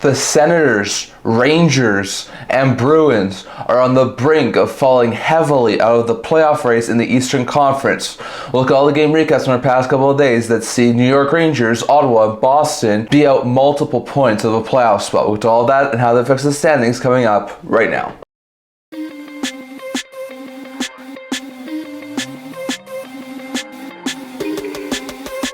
The Senators, Rangers, and Bruins are on the brink of falling heavily out of the playoff race in the Eastern Conference. We'll look at all the game recaps from the past couple of days that see New York Rangers, Ottawa, and Boston be out multiple points of a playoff spot. We'll look at all that and how that affects the standings coming up right now.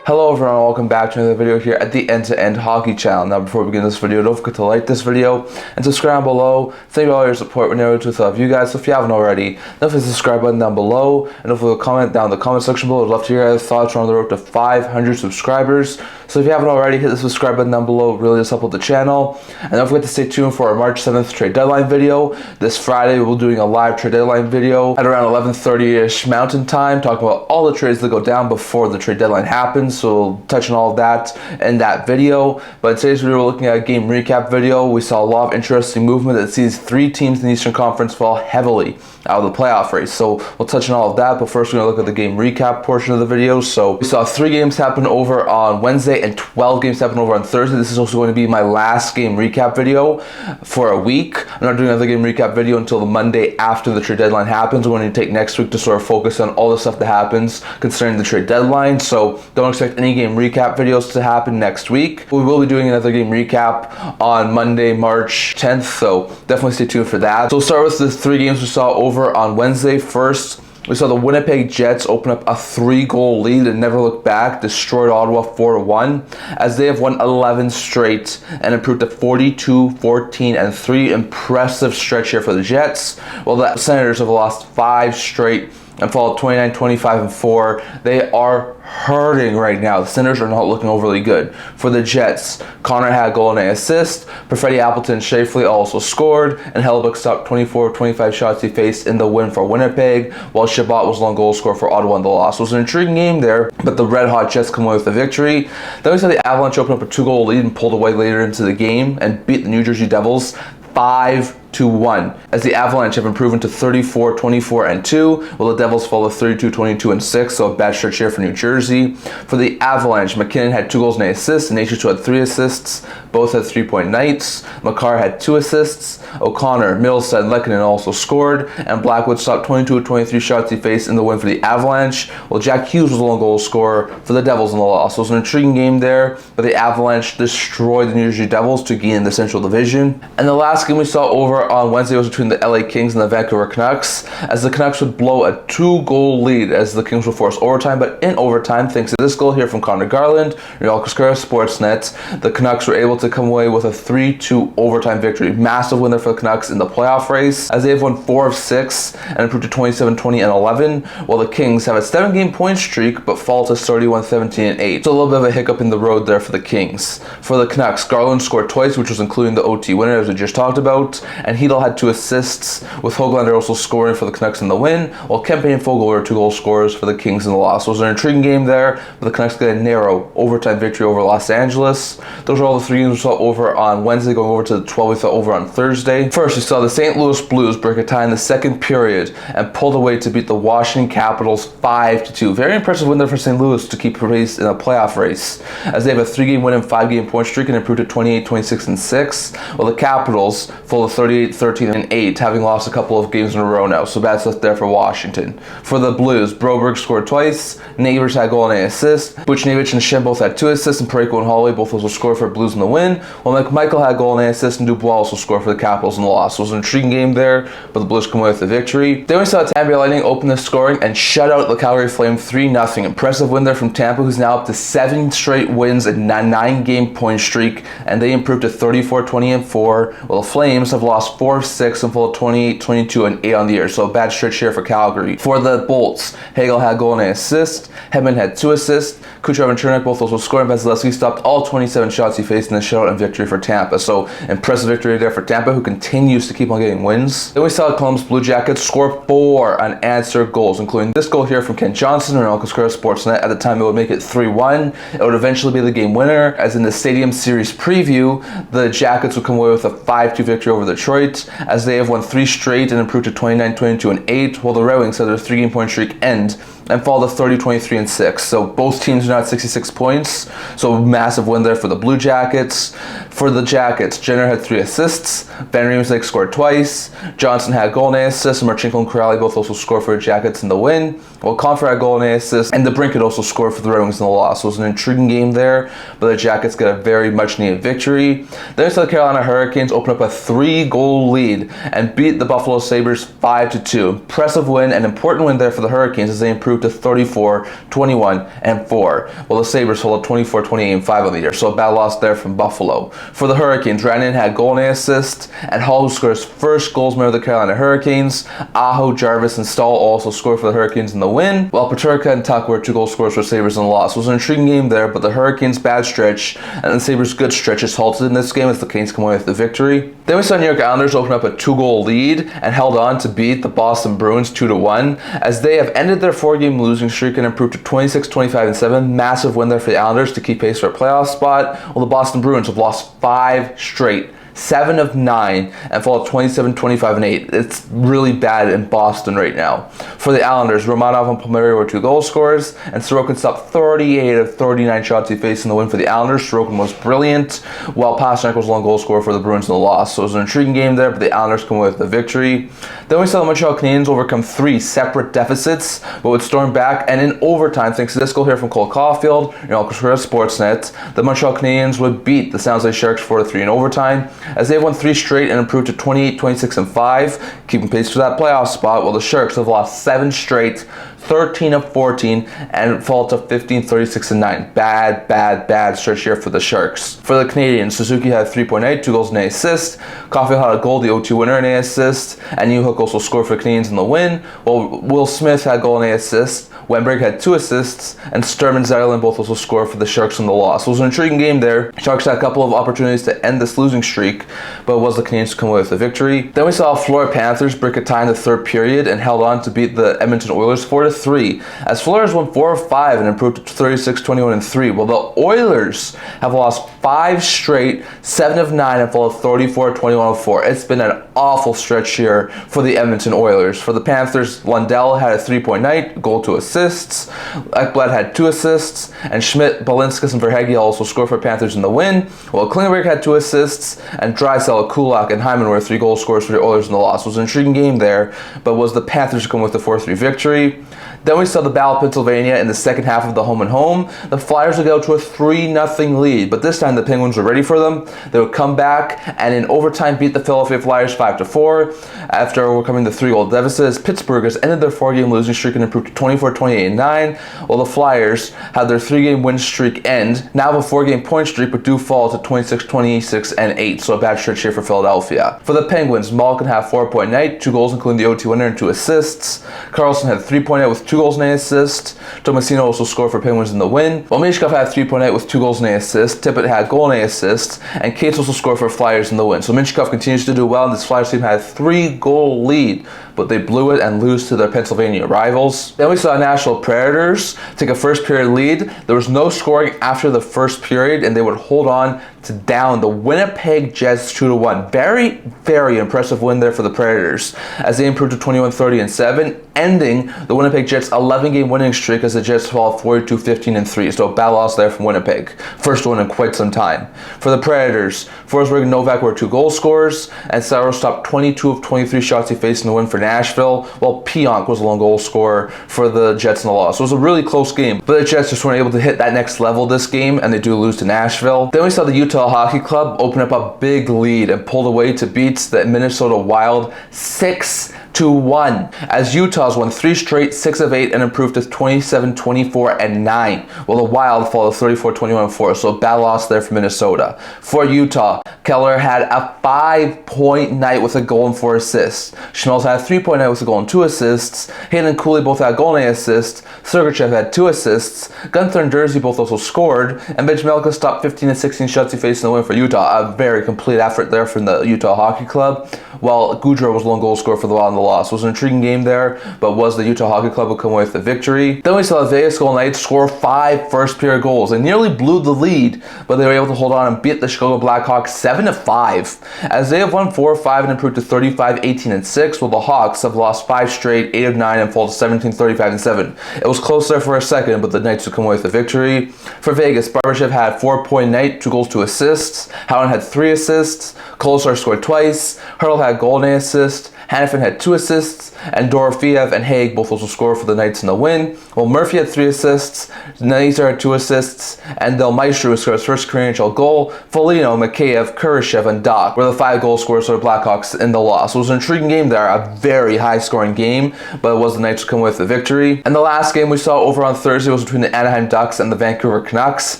Hello everyone, welcome back to another video here at the End-to-End Hockey channel. Now before we begin this video, don't forget to like this video and subscribe below. Thank you for all your support. We're nearly to 2,000 you guys, so if you haven't already, don't forget to subscribe button down below and don't forget to comment down in the comment section below. I'd love to hear your thoughts. We're on the road to 500 subscribers. So if you haven't already, hit the subscribe button down below. It really does help with the channel. And don't forget to stay tuned for our March 7th trade deadline video. This Friday, we'll be doing a live trade deadline video at around 11:30ish Mountain Time, talking about all the trades that go down before the trade deadline happens. So we'll touch on all of that in that video. But in today's video, we're looking at a game recap video. We saw a lot of interesting movement that sees three teams in the Eastern Conference fall heavily out of the playoff race. So we'll touch on all of that, but first we're going to look at the game recap portion of the video. So we saw 3 games happen over on Wednesday and 12 games happen over on Thursday. This is also going to be my last game recap video for a week. I'm not doing another game recap video until the Monday after the trade deadline happens. We're going to take next week to sort of focus on all the stuff that happens concerning the trade deadline. So don't expect any game recap videos to happen next week. We will be doing another game recap on Monday, March 10th. So definitely stay tuned for that. So we'll start with the 3 games we saw over on Wednesday. First, we saw the Winnipeg Jets open up a 3-goal lead and never look back, destroyed Ottawa 4-1, as they have won 11 straight and improved to 42, 14, and 3. Impressive stretch here for the Jets. Well, the Senators have lost 5 straight and followed 29, 25, and 4. They are hurting right now. The Senators are not looking overly good. For the Jets, Connor had a goal and an assist. Perfetti, Appleton, and Shafley also scored, and Hellebuyck stopped 24 of 25 shots he faced in the win for Winnipeg, while Chabot was the lone goal scorer for Ottawa in the loss. So it was an intriguing game there, but the Red Hot Jets come away with the victory. Then we saw the Avalanche open up a 2-goal lead and pulled away later into the game and beat the New Jersey Devils 5-1, as the Avalanche have improved to 34, 24, and 2, while the Devils fall to 32, 22, and 6, so a bad stretch here for New Jersey. For the Avalanche, McKinnon had 2 goals and 8 assists, and H2 had 3 assists. Both had 3-point nights. Makar had 2 assists. O'Connor, Middlestead, and Lehkonen also scored, and Blackwood stopped 22 of 23 shots he faced in the win for the Avalanche, while Jack Hughes was the lone goal scorer for the Devils in the loss. So it was an intriguing game there, but the Avalanche destroyed the New Jersey Devils to gain the Central Division. And the last game we saw over on Wednesday was between the LA Kings and the Vancouver Canucks, as the Canucks would blow a 2-goal lead as the Kings would force overtime, but in overtime, thanks to this goal here from Connor Garland, Real Cascara Sportsnet, the Canucks were able to come away with a 3-2 overtime victory. Massive winner for the Canucks in the playoff race, as they have won 4 of 6 and improved to 27, 20, and 11, while the Kings have a 7-game point streak but fall to 31, 17, and 8. So a little bit of a hiccup in the road there for the Kings. For the Canucks, Garland scored twice, which was including the OT winner as we just talked about, and Hedl had 2 assists, with Höglander also scoring for the Canucks in the win, while Kempe and Fogle were 2-goal scorers for the Kings in the loss. So it was an intriguing game there, but the Canucks get a narrow overtime victory over Los Angeles. Those are all the 3 games we saw over on Wednesday, going over to the 12 we saw over on Thursday. First, we saw the St. Louis Blues break a tie in the second period and pulled away to beat the Washington Capitals 5-2. Very impressive win there for St. Louis to keep pace in a playoff race, as they have a 3-game win and 5-game point streak and improved to 28, 26, and 6, while the Capitals fall to 38, 13, and 8, having lost a couple of games in a row now. So bad stuff there for Washington. For the Blues, Broberg scored twice, Neighbors had a goal and an assist, Buchnevich and Shem both had 2 assists, and Parayko and Holloway both also scored for Blues in the win, while McMichael had a goal and an assist, and Dubois also scored for the Capitals in the loss. So it was an intriguing game there, but the Blues come away with the victory. Then we saw Tampa Bay Lightning open the scoring and shut out the Calgary Flame 3-0. Impressive win there from Tampa, who's now up to 7 straight wins and a 9-game point streak, and they improved to 34, 20, and 4, while the Flames have lost 4 of 6 and fall 28, 22, and 8 on the year. So a bad stretch here for Calgary. For the Bolts, Hagel had a goal and an assist, Hedman had 2 assists, Kucherov and Chernak both also scored, and Vasilevsky stopped all 27 shots he faced in the shutout and victory for Tampa. So impressive victory there for Tampa, who continues to keep on getting wins. Then we saw Columbus Blue Jackets score 4 unanswered goals, including this goal here from Kent Johnson and Real Cascara Sportsnet. At the time, it would make it 3-1. It would eventually be the game winner, as in the Stadium Series preview, the Jackets would come away with a 5-2 victory over Detroit, as they have won 3 straight and improved to 29, 22, and 8, while the Red Wings had their 3-game point streak end and fall to 30-23 and 6. So both teams are now at 66 points. So massive win there for the Blue Jackets. For the Jackets, Jenner had 3 assists. Van Riemsdyk scored twice. Johnson had goal and assist. And Marchenko and Corrali both also scored for the Jackets in the win. Well, Confer had goal and assist. And DeBrincat also scored for the Red Wings in the loss. So it was an intriguing game there. But the Jackets got a very much needed victory. Then the Carolina Hurricanes opened up a 3-goal lead and beat the Buffalo Sabres 5-2. Impressive win, an important win there for the Hurricanes as they improved to 34, 21, and 4. Well, the Sabres followed 24, 28, and 5 on the year. So a bad loss there from Buffalo. For the Hurricanes, Rantanen had goal and assist, and Hall, who scored his first goals of the Carolina Hurricanes. Aho, Jarvis, and Stahl also scored for the Hurricanes in the win, while Peterka and Tuck were 2 goal scorers for Sabres in the loss. It was an intriguing game there, but the Hurricanes' bad stretch and the Sabres' good stretch is halted in this game as the Canes come away with the victory. Then we saw New York Islanders open up a 2-goal lead and held on to beat the Boston Bruins 2-1 as they have ended their 4-game losing streak and improved to 26, 25, and 7. Massive win there for the Islanders to keep pace for a playoff spot. Well, the Boston Bruins have lost 5 straight, 7 of 9, and fall 27, 25, and 8. It's really bad in Boston right now. For the Islanders, Romanov and Palmieri were 2 goal scorers, and Sorokin stopped 38 of 39 shots he faced in the win for the Islanders. Sorokin was brilliant, while Pasternak was the lone goal scorer for the Bruins in the loss. So it was an intriguing game there, but the Islanders come away with the victory. Then we saw the Montreal Canadiens overcome 3 separate deficits, but would storm back, and in overtime, thanks to this goal here from Cole Caulfield, Sportsnet, the Montreal Canadiens would beat the San Jose Sharks 4-3 in overtime, as they've won 3 straight and improved to 28, 26, and 5, keeping pace for that playoff spot, while the Sharks have lost 7 straight, 13 of 14, and fall to 15, 36, and 9. Bad stretch here for the Sharks. For the Canadiens, Suzuki had 3.8, 2 goals and an assist. Caulfield had a goal, the O2 winner, and an assist. And Newhook also scored for the Canadiens in the win. While Will Smith had a goal and an assist. Wemberg had 2 assists, and Sturm and Zetterlund both also scored for the Sharks in the loss. So it was an intriguing game there. Sharks had a couple of opportunities to end this losing streak, but it was the Canadiens to come away with the victory. Then we saw Florida Panthers break a tie in the 3rd period and held on to beat the Edmonton Oilers 4-3, as Flyers won 4 of 5 and improved to 36, 21, and 3. Well, the Oilers have lost 5 straight, 7 of 9, and fall 34, 21, and 4. It's been an awful stretch here for the Edmonton Oilers. For the Panthers, Lundell had a 3-point night, goal to assists. Ekblad had 2 assists, and Schmidt, Balinskis, and Verhaeghe also scored for Panthers in the win, while Klingberg had 2 assists, and Draisaitl, Kulak, and Hyman were 3 goal scorers for the Oilers in the loss. It was an intriguing game there, but was the Panthers to come with the 4-3 victory. Then we saw the Battle of Pennsylvania in the second half of the home and home. The Flyers would go to a 3-0 lead, but this time the Penguins were ready for them. They would come back and in overtime beat the Philadelphia Flyers 5-4 after overcoming the 3-goal deficit, as Pittsburgh has ended their 4-game losing streak and improved to 24, 28, and 9, while the Flyers had their 3-game win streak end. Now have a 4-game point streak, but do fall to 26, 26, and 8, so a bad stretch here for Philadelphia. For the Penguins, Malkin had 4-point night, 2 goals including the OT winner and 2 assists. Carlson had 3-point night with 2 goals and an assist. Tomasino also scored for Penguins in the win, while Michkov had 3-point night with 2 goals and an assist. Tippett had goal and an assist, and Cates also scored for Flyers in the win. So Michkov continues to do well, and this Flyers team had a 3-goal lead, but they blew it and lose to their Pennsylvania rivals. Then we saw Nashville Predators take a first period lead. There was no scoring after the first period, and they would hold on to down the Winnipeg Jets 2-1. Very impressive win there for the Predators, as they improved to 21, 30, and 7, ending the Winnipeg Jets 11-game winning streak as the Jets fall 42, 15, and 3. So a bad loss there from Winnipeg. First one in quite some time. For the Predators, Forsberg and Novak were 2 goal scorers, and Saros stopped 22 of 23 shots he faced in the win for Nashville, while Pionk was a lone goal scorer for the Jets in the loss. So it was a really close game, but the Jets just weren't able to hit that next level this game, and they do lose to Nashville. Then we saw the Utah Hockey Club open up a big lead and pulled away to beat the Minnesota Wild 6-1, as Utah's won 3 straight, 6 of 8, and improved to 27, 24, and 9, while the Wild fall to 34, 21, and 4. So a bad loss there for Minnesota. For Utah, Keller had a 5-point night with a goal and 4 assists. Schmelz had a 3-point night with a goal and 2 assists. Hayden and Cooley both had a goal and an assist. Sergachev had 2 assists. Gunther and Jersey both also scored, and Benjamelka stopped 15 and 16 shots he facing the win for Utah. A very complete effort there from the Utah Hockey Club. While Gaudreau was the lone goal scorer for the Wild in the loss. It was an intriguing game there, but was the Utah Hockey Club will come away with the victory. Then we saw the Vegas Golden Knights score 5 first-period goals. They nearly blew the lead, but they were able to hold on and beat the Chicago Blackhawks 7-5. As they have won 4 of 5 and improved to 35, 18, and 6, while the Hawks have lost 5 straight, 8 of 9, and fall to 17, 35, and 7. It was close there for a second, but the Knights would come away with the victory. For Vegas, Barbashev had 4-point night, 2 goals, 2 assists. Howland had 3 assists. Kolesar scored twice. Hurdle had Golden assist. Hanifin had 2 assists, and Dorofeev and Haig both also scored for the Knights in the win. Well, Murphy had 3 assists, Nazar had 2 assists, and Del Maestro scored his first career NHL goal. Foligno, Mikheyev, Kurashev, and Doc were the 5 goal scorers for the Blackhawks in the loss. It was an intriguing game there, a very high-scoring game, but it was the Knights who come with the victory. And the last game we saw over on Thursday was between the Anaheim Ducks and the Vancouver Canucks,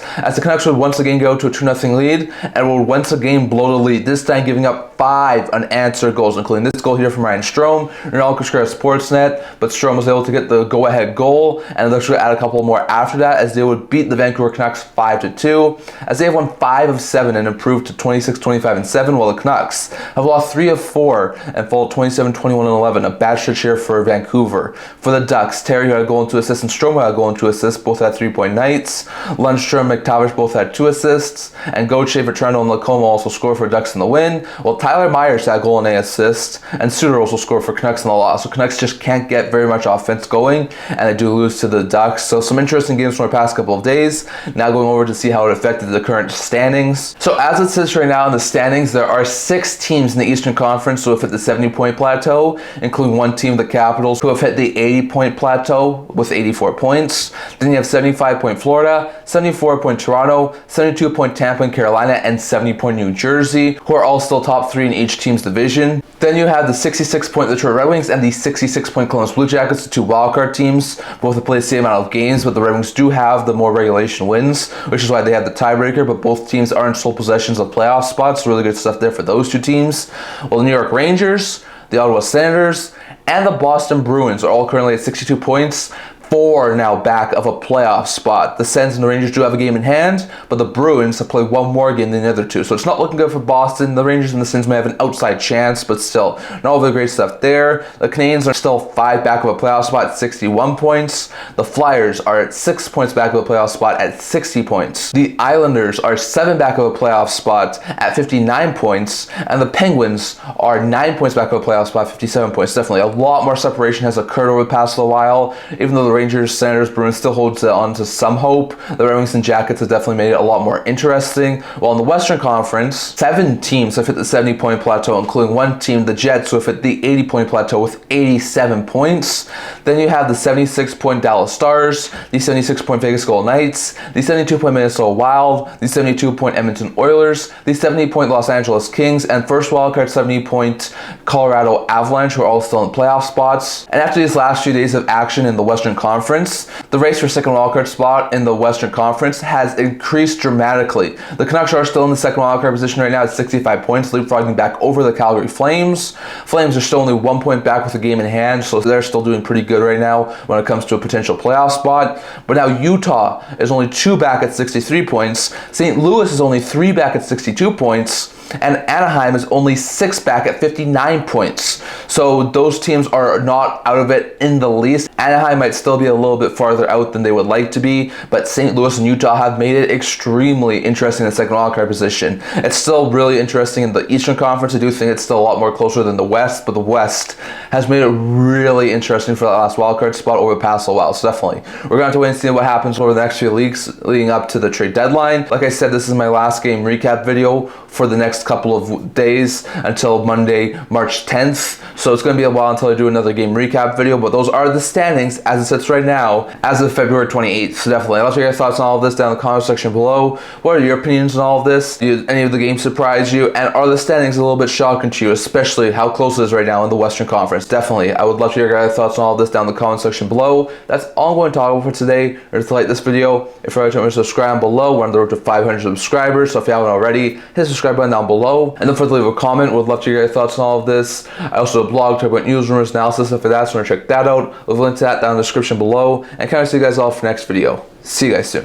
as the Canucks would once again go to a 2-0 lead, and would once again blow the lead, this time giving up 5 unanswered goals, including this goal here from Ryan Strome. Ronaldo could score a Sportsnet, but Strome was able to get the go-ahead goal, and they'll add a couple more after that, as they would beat the Vancouver Canucks 5-2, as they have won 5 of 7 and improved to 26, 25, and 7, while the Canucks have lost 3 of 4 and fall 27, 21, and 11. A bad stretch here for Vancouver. For the Ducks, Terry had a goal and 2 assists, and Strome had a goal and 2 assists, both had 3-point nights. Lundstrom and McTavish both had 2 assists, and Gauthier, Vetrano, and Lacoma also scored for Ducks in the win, while Tyler Myers had a goal and an assist, and Suter also scored for Canucks in the loss. So Canucks just can't get very much offense going, and they do lose to the Ducks. So some interesting games from the past couple of days. Now going over to see how it affected the current standings. So as it sits right now in the standings, there are 6 teams in the Eastern Conference who have hit the 70-point plateau, including 1 team, the Capitals, who have hit the 80-point plateau with 84 points. Then you have 75-point Florida, 74-point Toronto, 72-point Tampa and Carolina, and 70-point New Jersey, who are all still top 3 in each team's division. Then you have the 66-point Detroit Red Wings and the 66-point Columbus Blue Jackets, the 2 wildcard teams. Both have played the same amount of games, but the Red Wings do have the more regulation wins, which is why they have the tiebreaker, but both teams are in sole possessions of playoff spots. Really good stuff there for those 2 teams. Well, the New York Rangers, the Ottawa Senators, and the Boston Bruins are all currently at 62 points. 4 now back of a playoff spot. The Sens and the Rangers do have a game in hand, but the Bruins have played 1 more game than the other 2. So it's not looking good for Boston. The Rangers and the Sens may have an outside chance, but still, not all the great stuff there. The Canadiens are still 5 back of a playoff spot at 61 points. The Flyers are at 6 points back of a playoff spot at 60 points. The Islanders are 7 back of a playoff spot at 59 points. And the Penguins are 9 points back of a playoff spot at 57 points. Definitely a lot more separation has occurred over the past little while, even though the Rangers, Senators, Bruins still holds on to some hope. The Red Wings and Jackets have definitely made it a lot more interesting. While in the Western Conference, 7 teams have hit the 70-point plateau, including 1 team, the Jets, who have hit the 80-point plateau with 87 points. Then you have the 76-point Dallas Stars, the 76-point Vegas Golden Knights, the 72-point Minnesota Wild, the 72-point Edmonton Oilers, the 70-point Los Angeles Kings, and first wildcard 70-point Colorado Avalanche, who are all still in playoff spots. And after these last few days of action in the Western Conference, the race for second wildcard spot in the Western Conference has increased dramatically. The Canucks are still in the second wildcard position right now at 65 points, leapfrogging back over the Calgary Flames. Flames are still only 1 point back with a game in hand, so they're still doing pretty good right now when it comes to a potential playoff spot. But now Utah is only 2 back at 63 points. St. Louis is only 3 back at 62 points. And Anaheim is only 6 back at 59 points. So those teams are not out of it in the least. Anaheim might still be a little bit farther out than they would like to be, but St. Louis and Utah have made it extremely interesting in the second wildcard position. It's still really interesting in the Eastern Conference. I do think it's still a lot more closer than the West, but the West has made it really interesting for that last wildcard spot over the past little while. So definitely, we're going to have to wait and see what happens over the next few weeks leading up to the trade deadline. Like I said, this is my last game recap video for the next couple of days until Monday, March 10th. So it's going to be a while until I do another game recap video, but those are the standings as it sits right now as of February 28th. So definitely, I'll let you guys thoughts on all of this down in the comment section below. What are your opinions on all of this? Did any of the games surprise you? And are the standings a little bit shocking to you, especially how close it is right now in the Western Conference? Definitely, I would love to hear your guys' thoughts on all of this down in the comment section below. That's all I'm going to talk about for today. Remember to like this video. If you're to subscribe below, we're on the road to 500 subscribers. So if you haven't already, hit the subscribe button down below. And don't forget to leave a comment. Would love to hear your thoughts on all of this. I also have a blog talk about news, rumors, analysis, stuff like that. So want to check that out. We'll link to that down in the description below. And kind of see you guys all for next video. See you guys soon.